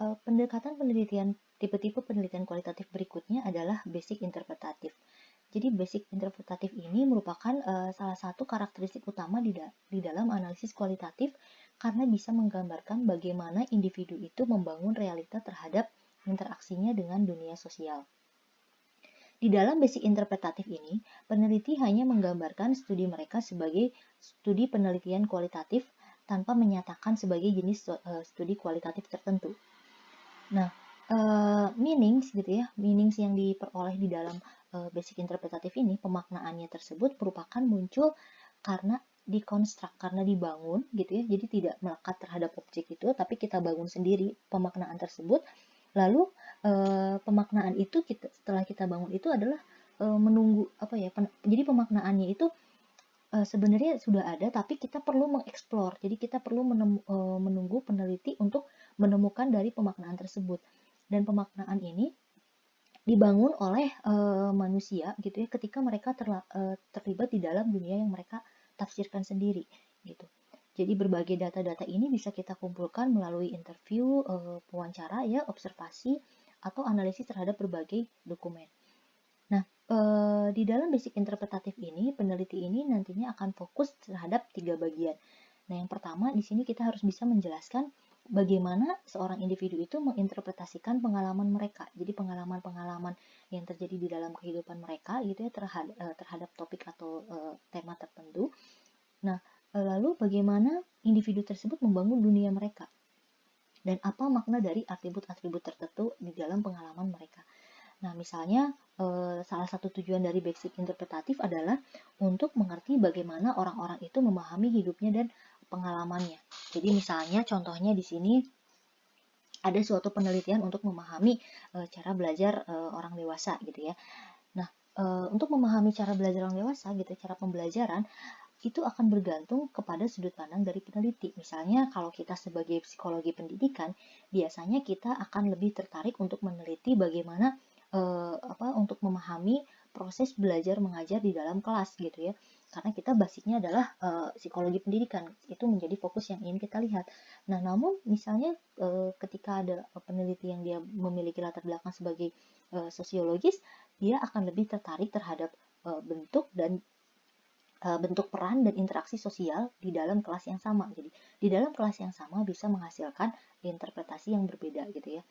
Pendekatan penelitian tipe-tipe penelitian kualitatif berikutnya adalah basic interpretatif. Jadi basic interpretatif ini merupakan salah satu karakteristik utama di dalam analisis kualitatif karena bisa menggambarkan bagaimana individu itu membangun realita terhadap interaksinya dengan dunia sosial. Di dalam basic interpretatif ini, peneliti hanya menggambarkan studi mereka sebagai studi penelitian kualitatif tanpa menyatakan sebagai jenis studi kualitatif tertentu. Nah, meanings gitu ya, meanings yang diperoleh di dalam basic interpretatif ini, pemaknaannya tersebut merupakan muncul karena dikonstruk, karena dibangun gitu ya, jadi tidak melekat terhadap objek itu, tapi kita bangun sendiri pemaknaan tersebut. Lalu pemaknaan itu setelah kita bangun itu adalah menunggu apa ya, jadi pemaknaannya itu sebenarnya sudah ada, tapi kita perlu mengeksplor. Jadi kita perlu menunggu peneliti untuk menemukan dari pemaknaan tersebut. Dan pemaknaan ini dibangun oleh manusia gitu ya, ketika mereka terlibat di dalam dunia yang mereka tafsirkan sendiri gitu. Jadi berbagai data-data ini bisa kita kumpulkan melalui interview, wawancara ya, observasi atau analisis terhadap berbagai dokumen. Nah, di dalam basic interpretatif ini, peneliti ini nantinya akan fokus terhadap 3 bagian. Nah, yang pertama di sini kita harus bisa menjelaskan bagaimana seorang individu itu menginterpretasikan pengalaman mereka. Jadi pengalaman-pengalaman yang terjadi di dalam kehidupan mereka gitu ya, terhadap topik atau tema tertentu. Nah, lalu bagaimana individu tersebut membangun dunia mereka dan apa makna dari atribut-atribut tertentu di dalam pengalaman mereka. Nah, misalnya salah satu tujuan dari basic interpretatif adalah untuk mengerti bagaimana orang-orang itu memahami hidupnya dan pengalamannya. Jadi misalnya contohnya di sini ada suatu penelitian untuk memahami cara belajar orang dewasa gitu ya. Nah, untuk memahami cara belajar orang dewasa gitu, cara pembelajaran itu akan bergantung kepada sudut pandang dari peneliti. Misalnya kalau kita sebagai psikologi pendidikan, biasanya kita akan lebih tertarik untuk meneliti bagaimana untuk memahami proses belajar mengajar di dalam kelas gitu ya. Karena kita basicnya adalah psikologi pendidikan, itu menjadi fokus yang ingin kita lihat. Nah, namun misalnya ketika ada peneliti yang dia memiliki latar belakang sebagai sosiologis, dia akan lebih tertarik terhadap bentuk dan bentuk peran dan interaksi sosial di dalam kelas yang sama. Jadi di dalam kelas yang sama bisa menghasilkan interpretasi yang berbeda gitu ya.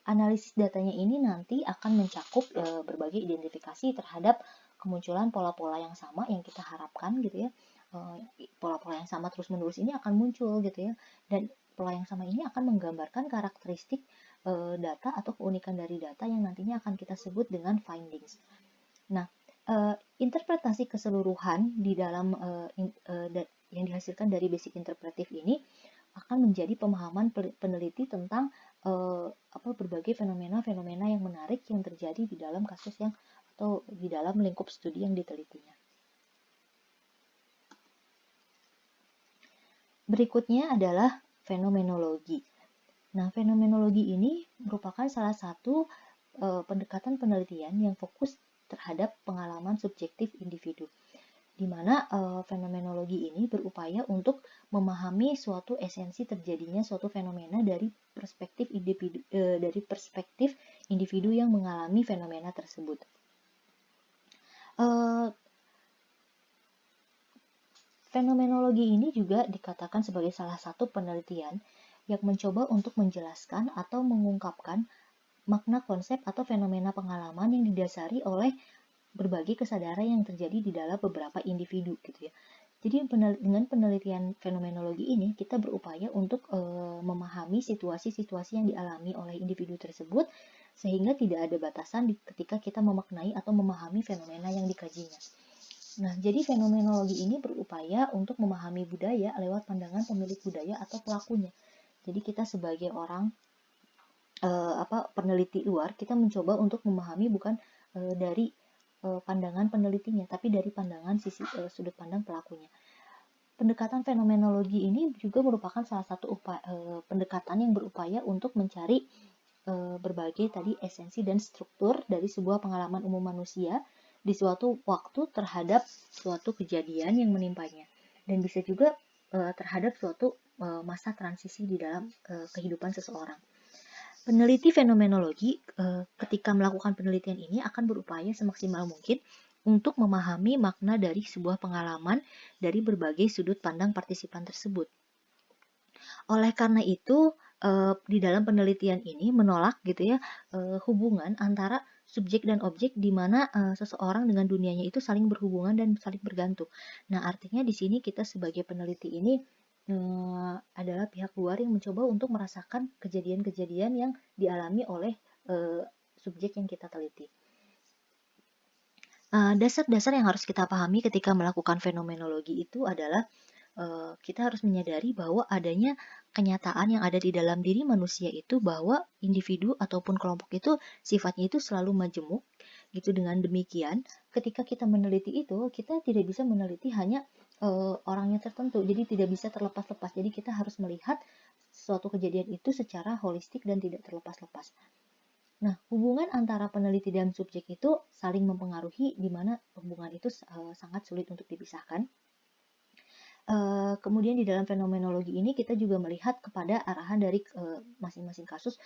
Analisis datanya ini nanti akan mencakup berbagai identifikasi terhadap kemunculan pola-pola yang sama yang kita harapkan gitu ya. Pola-pola yang sama terus-menerus ini akan muncul gitu ya. Dan pola yang sama ini akan menggambarkan karakteristik data atau keunikan dari data yang nantinya akan kita sebut dengan findings. Nah, interpretasi keseluruhan di dalam yang dihasilkan dari basic interpretif ini akan menjadi pemahaman peneliti tentang berbagai fenomena-fenomena yang menarik yang terjadi di dalam kasus yang atau di dalam lingkup studi yang ditelitinya. Berikutnya adalah fenomenologi. Nah, fenomenologi ini merupakan salah satu pendekatan penelitian yang fokus terhadap pengalaman subjektif individu, di mana fenomenologi ini berupaya untuk memahami suatu esensi terjadinya suatu fenomena dari perspektif individu yang mengalami fenomena tersebut. Fenomenologi ini juga dikatakan sebagai salah satu penelitian yang mencoba untuk menjelaskan atau mengungkapkan makna konsep atau fenomena pengalaman yang didasari oleh berbagai kesadaran yang terjadi di dalam beberapa individu gitu ya. Jadi dengan penelitian fenomenologi ini kita berupaya untuk memahami situasi-situasi yang dialami oleh individu tersebut sehingga tidak ada batasan ketika kita memaknai atau memahami fenomena yang dikajinya. Nah, jadi fenomenologi ini berupaya untuk memahami budaya lewat pandangan pemilik budaya atau pelakunya. Jadi kita sebagai orang peneliti luar, kita mencoba untuk memahami bukan dari pandangan penelitinya, tapi dari pandangan sudut pandang pelakunya. Pendekatan fenomenologi ini juga merupakan salah satu pendekatan yang berupaya untuk mencari berbagai tadi esensi dan struktur dari sebuah pengalaman umum manusia di suatu waktu terhadap suatu kejadian yang menimpanya, dan bisa juga terhadap suatu masa transisi di dalam kehidupan seseorang. Peneliti fenomenologi ketika melakukan penelitian ini akan berupaya semaksimal mungkin untuk memahami makna dari sebuah pengalaman dari berbagai sudut pandang partisipan tersebut. Oleh karena itu, di dalam penelitian ini menolak gitu ya hubungan antara subjek dan objek di mana seseorang dengan dunianya itu saling berhubungan dan saling bergantung. Nah, artinya di sini kita sebagai peneliti ini adalah pihak luar yang mencoba untuk merasakan kejadian-kejadian yang dialami oleh subjek yang kita teliti. Dasar-dasar yang harus kita pahami ketika melakukan fenomenologi itu adalah kita harus menyadari bahwa adanya kenyataan yang ada di dalam diri manusia itu bahwa individu ataupun kelompok itu sifatnya itu selalu majemuk gitu. Dengan demikian ketika kita meneliti itu kita tidak bisa meneliti hanya orangnya tertentu, jadi tidak bisa terlepas-lepas. Jadi kita harus melihat suatu kejadian itu secara holistik dan tidak terlepas-lepas. Nah, hubungan antara peneliti dan subjek itu saling mempengaruhi, di mana hubungan itu sangat sulit untuk dipisahkan. Kemudian di dalam fenomenologi ini kita juga melihat kepada arahan dari masing-masing kasus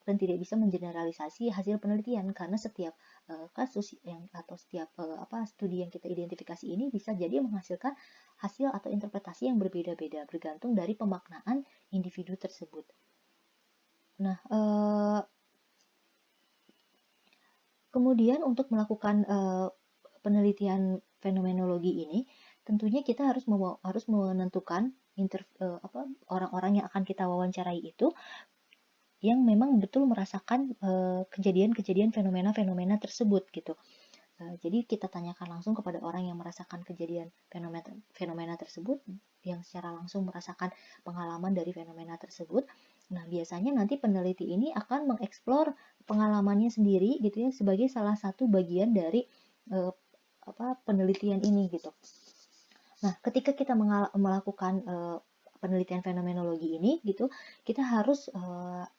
dan tidak bisa mengeneralisasi hasil penelitian, karena setiap kasus atau setiap studi yang kita identifikasi ini bisa jadi menghasilkan hasil atau interpretasi yang berbeda-beda bergantung dari pemaknaan individu tersebut. Nah, kemudian untuk melakukan penelitian fenomenologi ini tentunya kita harus menentukan orang-orang yang akan kita wawancarai itu yang memang betul merasakan kejadian-kejadian fenomena-fenomena tersebut gitu. Jadi kita tanyakan langsung kepada orang yang merasakan kejadian fenomena tersebut, yang secara langsung merasakan pengalaman dari fenomena tersebut. Nah, biasanya nanti peneliti ini akan mengeksplor pengalamannya sendiri gitu ya sebagai salah satu bagian dari penelitian ini gitu. Nah, ketika kita melakukan penelitian fenomenologi ini gitu, kita harus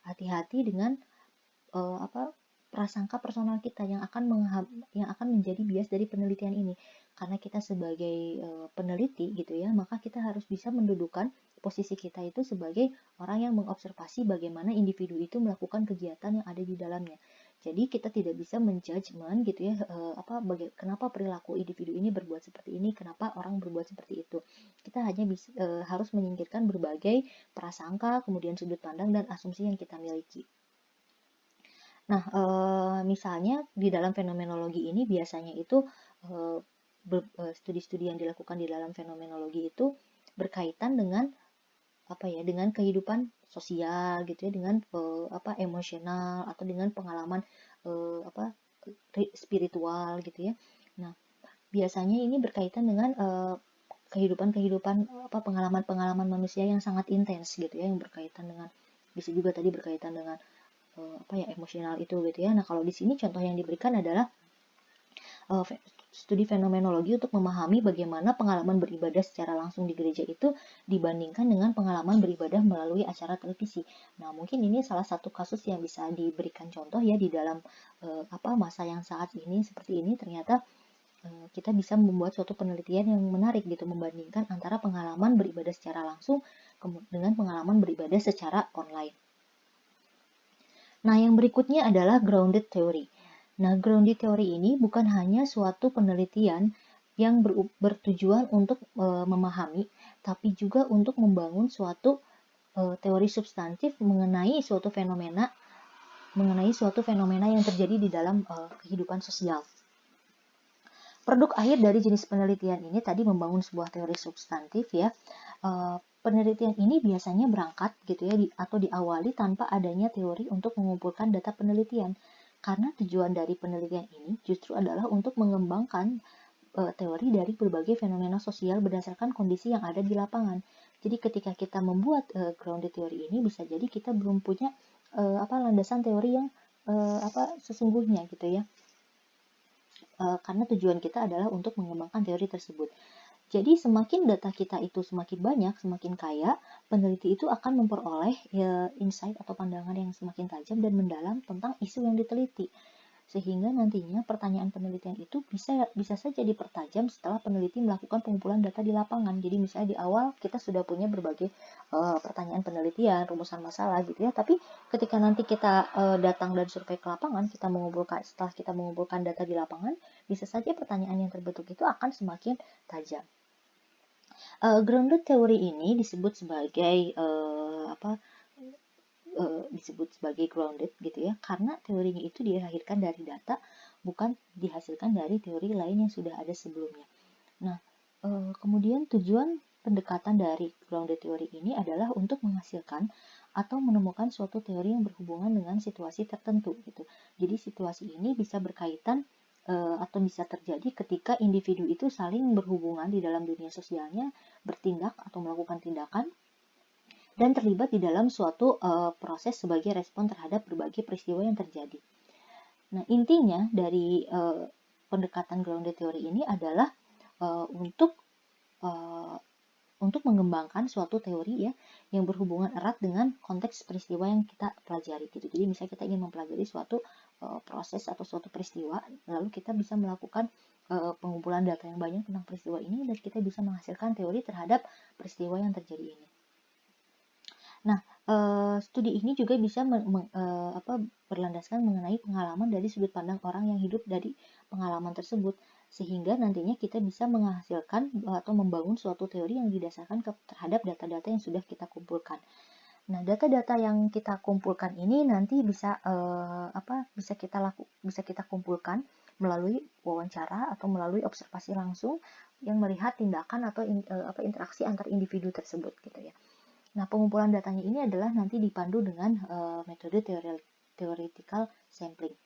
hati-hati dengan prasangka personal kita yang akan menjadi bias dari penelitian ini. Karena kita sebagai peneliti gitu ya, maka kita harus bisa mendudukan posisi kita itu sebagai orang yang mengobservasi bagaimana individu itu melakukan kegiatan yang ada di dalamnya. Jadi kita tidak bisa menjudgment gitu ya kenapa perilaku individu ini berbuat seperti ini, kenapa orang berbuat seperti itu. Kita hanya harus menyingkirkan berbagai prasangka, kemudian sudut pandang dan asumsi yang kita miliki. Nah, misalnya di dalam fenomenologi ini biasanya itu studi-studi yang dilakukan di dalam fenomenologi itu berkaitan dengan dengan kehidupan sosial gitu ya, dengan emosional atau dengan pengalaman spiritual gitu ya. Nah, biasanya ini berkaitan dengan kehidupan pengalaman-pengalaman manusia yang sangat intens gitu ya, yang berkaitan dengan, bisa juga tadi berkaitan dengan emosional itu gitu ya. Nah, kalau di sini contoh yang diberikan adalah studi fenomenologi untuk memahami bagaimana pengalaman beribadah secara langsung di gereja itu dibandingkan dengan pengalaman beribadah melalui acara televisi. Nah, mungkin ini salah satu kasus yang bisa diberikan contoh ya di dalam masa yang saat ini seperti ini. Ternyata kita bisa membuat suatu penelitian yang menarik gitu, membandingkan antara pengalaman beribadah secara langsung dengan pengalaman beribadah secara online. Nah, yang berikutnya adalah grounded theory. Nah, grounded theory ini bukan hanya suatu penelitian yang bertujuan untuk memahami, tapi juga untuk membangun suatu teori substantif mengenai suatu fenomena yang terjadi di dalam kehidupan sosial. Produk akhir dari jenis penelitian ini tadi membangun sebuah teori substantif ya. Penelitian ini biasanya berangkat gitu ya atau diawali tanpa adanya teori untuk mengumpulkan data penelitian, karena tujuan dari penelitian ini justru adalah untuk mengembangkan teori dari berbagai fenomena sosial berdasarkan kondisi yang ada di lapangan. Jadi ketika kita membuat grounded theory ini, bisa jadi kita belum punya landasan teori yang sesungguhnya gitu ya, karena tujuan kita adalah untuk mengembangkan teori tersebut. Jadi semakin data kita itu semakin banyak, semakin kaya, peneliti itu akan memperoleh insight atau pandangan yang semakin tajam dan mendalam tentang isu yang diteliti. Sehingga nantinya pertanyaan penelitian itu bisa saja dipertajam setelah peneliti melakukan pengumpulan data di lapangan. Jadi misalnya di awal kita sudah punya berbagai pertanyaan penelitian, rumusan masalah gitu ya, tapi ketika nanti kita datang dan survei ke lapangan, setelah kita mengumpulkan data di lapangan, bisa saja pertanyaan yang terbentuk itu akan semakin tajam. Grounded theory ini disebut sebagai grounded gitu ya, karena teorinya itu dilahirkan dari data, bukan dihasilkan dari teori lain yang sudah ada sebelumnya. Nah, kemudian tujuan pendekatan dari grounded theory ini adalah untuk menghasilkan atau menemukan suatu teori yang berhubungan dengan situasi tertentu gitu. Jadi situasi ini bisa berkaitan atau bisa terjadi ketika individu itu saling berhubungan di dalam dunia sosialnya, bertindak atau melakukan tindakan dan terlibat di dalam suatu proses sebagai respon terhadap berbagai peristiwa yang terjadi. Nah, intinya dari pendekatan grounded theory ini adalah untuk mengembangkan suatu teori ya yang berhubungan erat dengan konteks peristiwa yang kita pelajari gitu. Jadi misalnya kita ingin mempelajari suatu proses atau suatu peristiwa, lalu kita bisa melakukan pengumpulan data yang banyak tentang peristiwa ini dan kita bisa menghasilkan teori terhadap peristiwa yang terjadi ini. Nah, studi ini juga bisa berlandaskan mengenai pengalaman dari sudut pandang orang yang hidup dari pengalaman tersebut, sehingga nantinya kita bisa menghasilkan atau membangun suatu teori yang didasarkan terhadap data-data yang sudah kita kumpulkan. Nah, data-data yang kita kumpulkan ini nanti bisa bisa kita kumpulkan melalui wawancara atau melalui observasi langsung yang melihat tindakan atau interaksi antar individu tersebut gitu ya. Nah, pengumpulan datanya ini adalah nanti dipandu dengan metode theoretical sampling.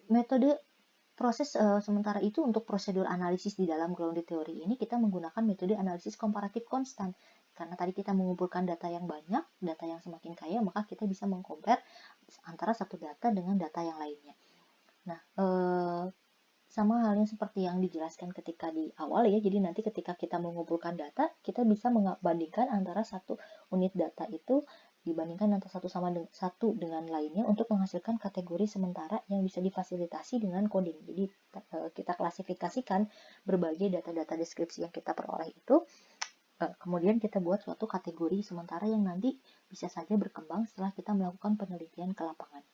Metode proses sementara itu untuk prosedur analisis di dalam grounded theory ini kita menggunakan metode analisis komparatif konstan. Karena tadi kita mengumpulkan data yang banyak, data yang semakin kaya, maka kita bisa mengcompare antara satu data dengan data yang lainnya. Nah, sama halnya seperti yang dijelaskan ketika di awal ya, jadi nanti ketika kita mengumpulkan data, kita bisa membandingkan antara satu unit data itu dibandingkan antara satu dengan lainnya untuk menghasilkan kategori sementara yang bisa difasilitasi dengan coding. Jadi kita klasifikasikan berbagai data-data deskripsi yang kita peroleh itu, kemudian kita buat suatu kategori sementara yang nanti bisa saja berkembang setelah kita melakukan penelitian ke lapangan.